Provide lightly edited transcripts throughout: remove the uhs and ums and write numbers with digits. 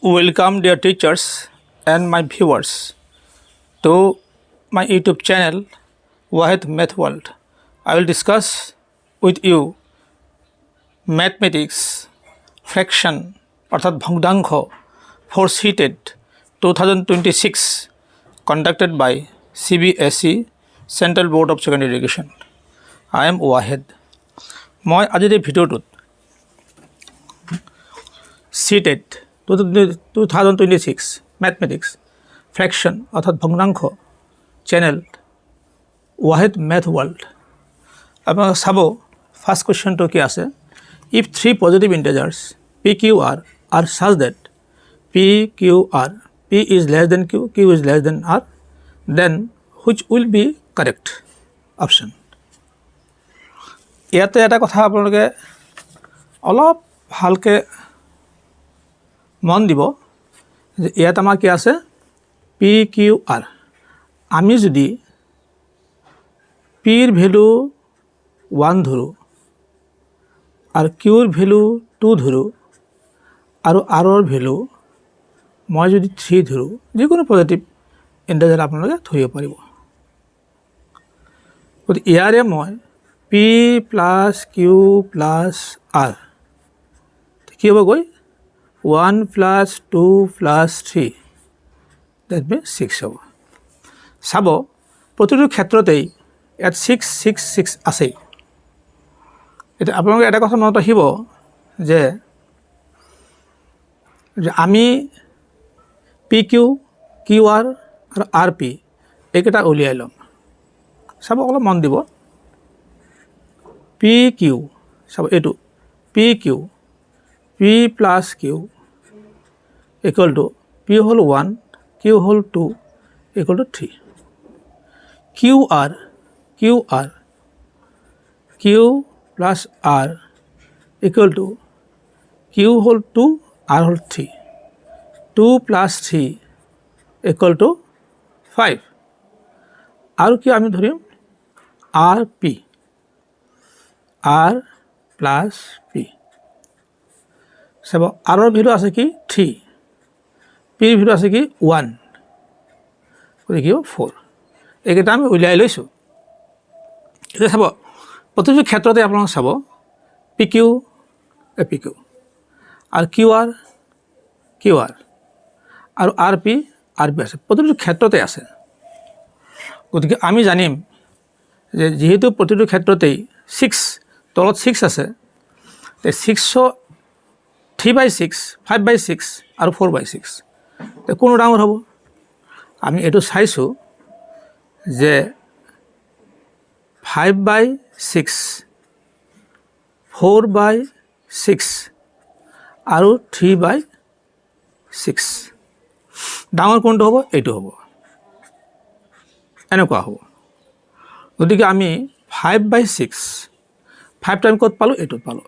Welcome dear teachers and my viewers to my YouTube channel Wahid Math World. I will discuss with you mathematics fraction অর্থাৎ ভগ্নাংশ for seated 2026 conducted by CBSE Central Board of Secondary Education. I am Wahid. মই আজিৰ এই ভিডিঅ'টোত seated 2026 mathematics fraction অর্থাৎ ভগ্নাংশ channel Wahid math world আপনারা চাব ফার্স্ট কোয়েশ্চনটো কি আছে if three positive integers p q r are such that p q r p is less than q q is less than r then which will be correct option ইয়াতে এটা কথা আপোনালোকে অলপ ভালকে মন দিব যে ইয়াত আমাৰ কি আছে পি কিউ আৰ আমি যদি পিৰ ভ্যালু 1 ধৰো আৰু কিউৰ ভ্যালু 2 ধৰো আৰু আৰৰ ভ্যালু মই যদি 3 ধৰো যিকোনো পজিটিভ ইন্টিজাৰ আপোনালোকে ধৰিব পাৰিব গতি ইয়াৰে মই p plus q plus r কি হ'ব গৈ 1 plus 2 plus 3 that means 6 হ'ব চাব প্ৰতিটো ক্ষেত্ৰতেই ইয়াত 6 6 6 আছে এটা আপোনালোকে এটা কথা মনত ৰাখিব যে আমি pq qr আৰু rp এইকেইটা উলিয়াই ল'ম চাব অলপ মন দিব pq চাব এইটো pq p plus q equal to p whole 1 q whole 2 equal to 3 qr q plus r equal to q whole 2 r whole 3 2 plus 3 equal to 5 আৰু কি আমি ধৰিম rp r plus p চাব আৰৰ ভ্যালু আছে কি 3 p ৰ value আছে কি 1 গতিকে 4 এইকেইটা আমি উলিয়াই লৈছো এটা চাব প্ৰতিটো ক্ষেত্ৰতে আপোনালোক চাব pq pq আৰু qr qr আৰু rp rp আছে প্ৰতিটো ক্ষেত্ৰতে আছে গতিকে আমি জানিম যে যেহেতু প্ৰতিটো ক্ষেত্ৰতেই 6 তলত 6 আছে তে 6 3/6 5/6 আৰু 4/6 তে কোন ডাঙৰ হ'ব আমি এটো চাইছো যে 5/6 4/6 আৰু 3/6 ডাঙৰ কোনটো হ'ব এইটো হ'ব এনেকুৱা হ'ব গতিকে আমি 5/6 5 টাইম কত পালো এইটো পালো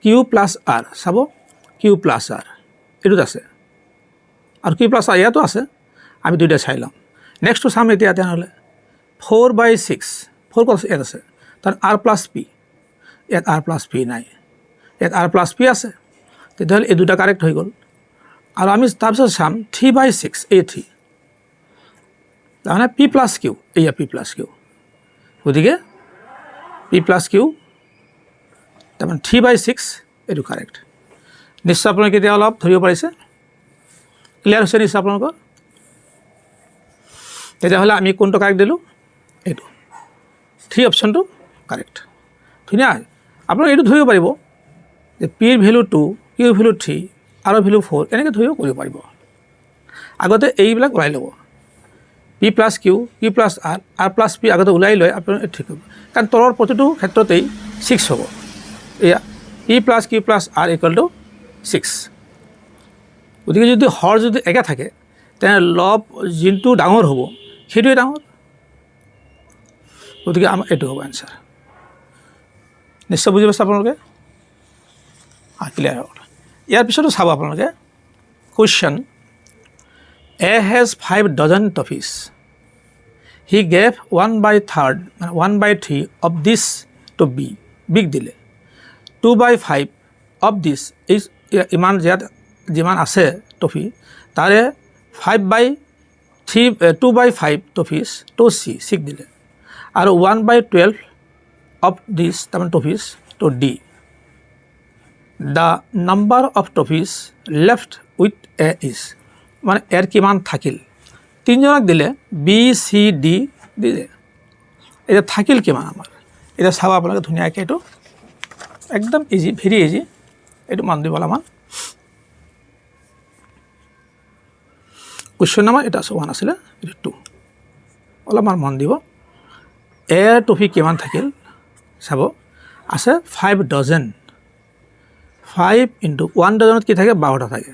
q plus r চাব q plus r এটোত আছে আৰু q plus r ইয়াতো আছে আমি দুইটা চাই লম নেক্সট টু সাম এতিয়া তেনহলে 4/6 4 কত ইয়াত আছে তাৰ r plus p ইয়াত r plus p নাই ইয়াত r plus p আছে তেতিয়াহলে এই দুটা কারেক্ট হৈ গল আৰু আমি তাৰপিছত চাম 3/6 a3 তাৰমানে p plus q এয়া p plus q গতিকে p plus q তাৰমানে 3/6 এটো কাৰেক্ট নিশ্চয় আপোনালোকে কেতিয়া অলপ ধৰিব পাৰিছে ক্লিয়াৰ হৈছে নিশ্চয় আপোনালোকৰ তেতিয়াহলে আমি কোনটো কাৰেক্ট দিলো এটো 3 অপশনটো কাৰেক্ট ধুনীয়া আপোনালোকে এটো ধৰিব পাৰিব যে p ৰ ভ্যালু 2 q ৰ ভ্যালু 3 r ৰ ভ্যালু 4 এনেকৈ ধৰিব পাৰিব আগতে এইবিলাক ওলাই ল'ব p plus q q plus r r plus p আগতে ওলাই লয় আপোনালোকে ঠিক হ'ব কাৰণ তলৰ প্ৰতিটো ক্ষেত্ৰতেই 6 হ'ব এয়া p plus q plus r equal to 6 গতিকে যদি হৰ যদি একা থাকে তেনে লব যিটো ডাঙৰ হ'ব সেইটোৱে ডাঙৰ গতিকে আমাৰ এটো হ'ব আনসাৰ নিশ্চয় বুজি পাইছে আপোনালোকে ক্লিয়াৰ হ'ল ইয়াৰ পিছতো চাব আপোনালোকে question a has 5 dozen toffees he gave 1/3 of this to b big দিলে 2/5 of this is ইমান যিমান আছে টফি তাৰে 2/5 টফিজ টু চি চিক দিলে আৰু 1/12 অফ দিছ তাৰমানে toffees to D the number of toffees left with A is মানে এৰ কিমান থাকিল তিনিজনক দিলে বি চি ডি দিলে এতিয়া থাকিল কিমান আমাৰ এতিয়া চাব আপোনালোকে ধুনীয়াকৈ এইটো একদম ইজি ভেৰি ইজি এইটো মান দিব অলপমান কুৱেশ্যন নাম্বাৰ এটা আছে 1 আছিলে এইটো 2 অলপমান মন দিব এৰ টফি কিমান থাকিল চাব আছে 5 ডজন 5 ইনটু 1 ডজনত কি থাকে 12টা থাকে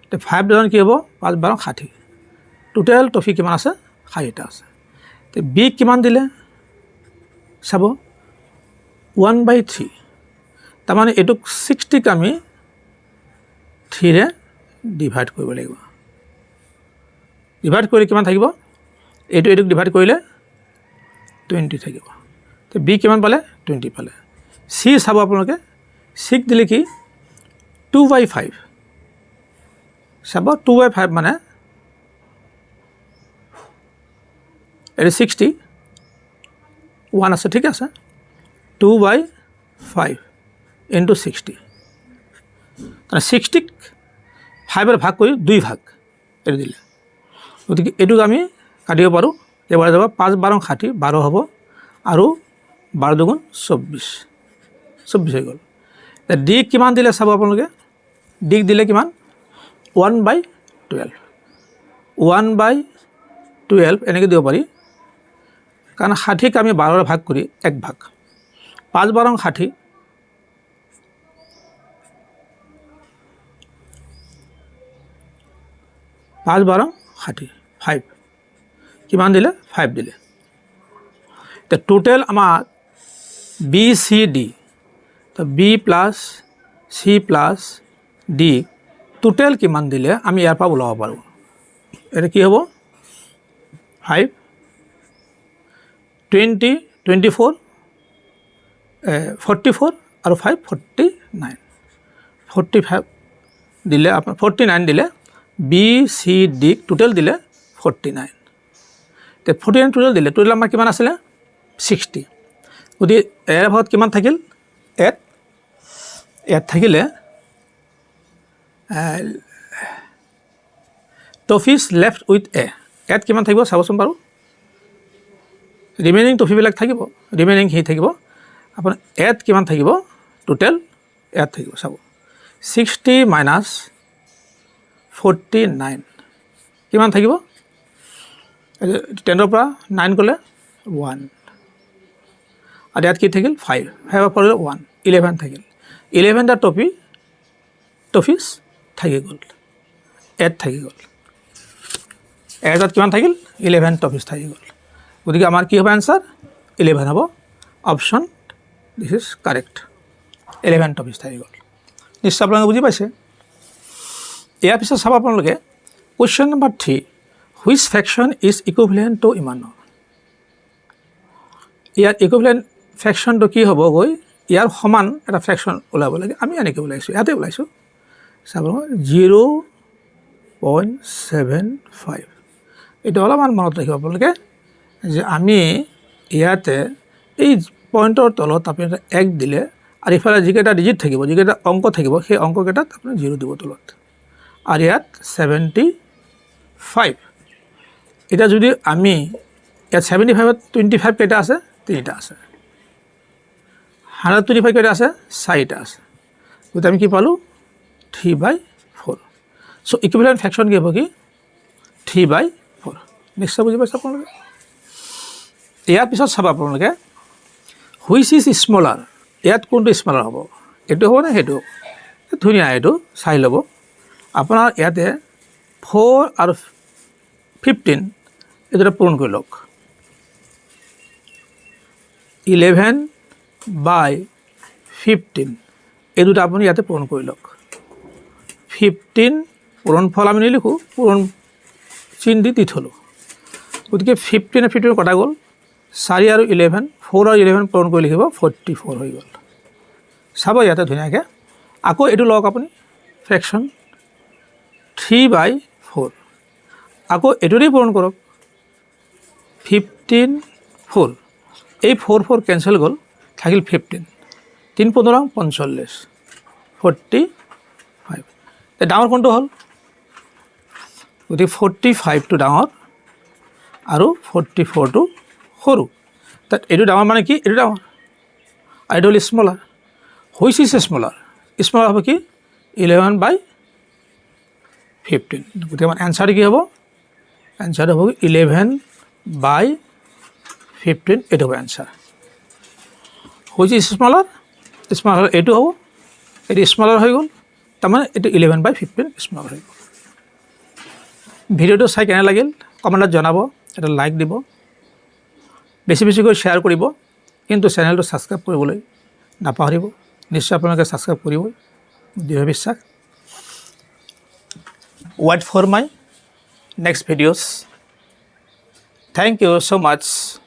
তো 5 ডজন কি হ'ব 5 12 60 টোটেল টফি কিমান আছে 60টা আছে তো বি কিমান দিলে চাব 1/3 তাৰমানে এইটোক 60ক আমি 3ৰে ডিভাইড কৰিব লাগিব ডিভাইড কৰি কিমান থাকিব এইটোক ডিভাইড কৰিলে 20 থাকিব তো বি কিমান পালে 20 পালে চি চাব আপোনালোকে 6 দিলে কি 2/5 চাব 2/5 মানে এটা 60 1 আছে ঠিক আছে 2/5 ইনটু 60 মানে 60ক 5ৰ ভাগ কৰি 2 ভাগ এৰি দিলে গতিকে এইটোক আমি কাটিব পাৰোঁ এবাৰ যাব 5 12 60 12 হ'ব আৰু 12 দুগুণ 24 হৈ গ'ল ডি কিমান দিলে চাব আপোনালোকে ডিক দিলে কিমান 1/12 এনেকৈ দিব পাৰি কাৰণ 60ক আমি 12ৰে ভাগ কৰি 1 ভাগ 5 12 60 5 12 60 5 কিমান দিলে 5 দিলে তো টোটেল আমাৰ বি চি ডি তো B plus C plus D total কিমান দিলে আমি ইয়াৰ পৰা ওলাব পাৰোঁ এটা কি হ'ব 5 20 24 44 আৰু 5 49 45 দিলে আপোনাৰ 49 দিলে বি চি ডি টোটেল দিলে 49 তো 49 টোটেল দিলে টোটেল আমাৰ কিমান আছিলে 60 গতিকে এৰ ভাগত কিমান থাকিল 8 থাকিলে টফিজ লেফ্ট উইথ এ ইয়াত কিমান থাকিব চাবচোন বাৰু ৰিমেইনিং টফিবিলাক থাকিব ৰিমেইনিং সেই থাকিব আপোনাৰ ইয়াত কিমান থাকিব টোটেল ইয়াত থাকিব চাব 60 মাইনাছ 49 কিমান থাকিব 10ৰ পৰা 9 গ'লে 1 আৰু ইয়াত কি থাকিল 5 পৰা 1 11 থাকিল 11টা টফিজ থাকি গ'ল 8 থাকি গ'ল এটাত কিমান থাকিল 11 টফিজ থাকি গ'ল গতিকে আমাৰ কি হ'ব এনসাৰ 11 হ'ব অপশ্যন দিছ ইজ কাৰেক্ট 11 টফিজ থাকি গ'ল নিশ্চয় আপোনালোকে বুজি পাইছে ইয়াৰ পিছত চাব আপোনালোকে question number 3 which fraction is equivalent to ইমানৰ ইয়াৰ ইকুইভেলেণ্ট ফ্ৰেকশ্যনটো কি হ'বগৈ ইয়াৰ সমান এটা ফ্ৰেকশ্যন ওলাব লাগে আমি এনেকৈ ওলাইছোঁ ইয়াতে ওলাইছোঁ চাব 0.75 এইটো অলপমান মনত ৰাখিব আপোনালোকে যে আমি ইয়াতে এই পইণ্টৰ তলত আপুনি এটা 1 দিলে আৰু ইফালে যিকেইটা ডিজিট থাকিব যিকেইটা অংক থাকিব সেই অংককেইটাত আপুনি 0 দিব তলত আৰু ইয়াত 75 এটা যদি আমি ইয়াত 75ত 25 কেইটা আছে 3টা আছে 125 কেইটা আছে 4টা আছে গতিকে আমি কি পালোঁ 3/4 চ' ইকুইভেলেণ্ট ফ্ৰেকশ্যন কি হ'ব কি 3/4 নিশ্চয় বুজি পাইছে আপোনালোকে ইয়াৰ পিছত চাব আপোনালোকে হুইচ ইজ স্মলাৰ ইয়াত কোনটো স্মলাৰ হ'ব এইটো হ'ব নে সেইটো ধুনীয়া এইটো চাই ল'ব আপোনাৰ ইয়াতে 4 আৰু 15 এই দুটা পূৰণ কৰি লওক 11/15 এই দুটা আপুনি ইয়াতে পূৰণ কৰি লওক 15 পূৰণ ফল আমি নিলিখোঁ পূৰণ চিন দি থলোঁ গতিকে 15 আৰু 15 কটা গ'ল 4 আৰু 11 4 আৰু 11 পূৰণ কৰি লিখিব 44 হৈ গ'ল চাব ইয়াতে ধুনীয়াকৈ আকৌ এইটো লওক আপুনি ফ্ৰেকশ্যন 3/4 আকৌ এইটোৰেই পূৰণ কৰক 15 4 এই 4 4 কেঞ্চেল গ'ল থাকিল 15 3 15 45 45 এই ডাঙৰ কোনটো হ'ল গতিকে 45টো ডাঙৰ আৰু 44টো সৰু তাত এইটো ডাঙৰ মানে কি এইটো ডাঙৰ আৰু এইটো হ'ল smaller which is smaller smaller হ'ব কি 11/15 গতিকে আমাৰ এনচাৰটো কি হ'ব এনচাৰটো হ'ব 11/15 এইটো হ'ব answer which is smaller smaller এইটো হ'ব এইটো স্মলাৰ হৈ গ'ল তাৰমানে এইটো 11/15 স্মলাৰ হৈ গ'ল ভিডিঅ'টো চাই কেনে লাগিল কমেণ্টত জনাব এটা লাইক দিব বেছি বেছিকৈ শ্বেয়াৰ কৰিব কিন্তু চেনেলটো ছাবস্ক্ৰাইব কৰিবলৈ নাপাহৰিব নিশ্চয় আপোনালোকে ছাবস্ক্ৰাইব কৰিবই দৃঢ় বিশ্বাস wait for my next videos thank you so much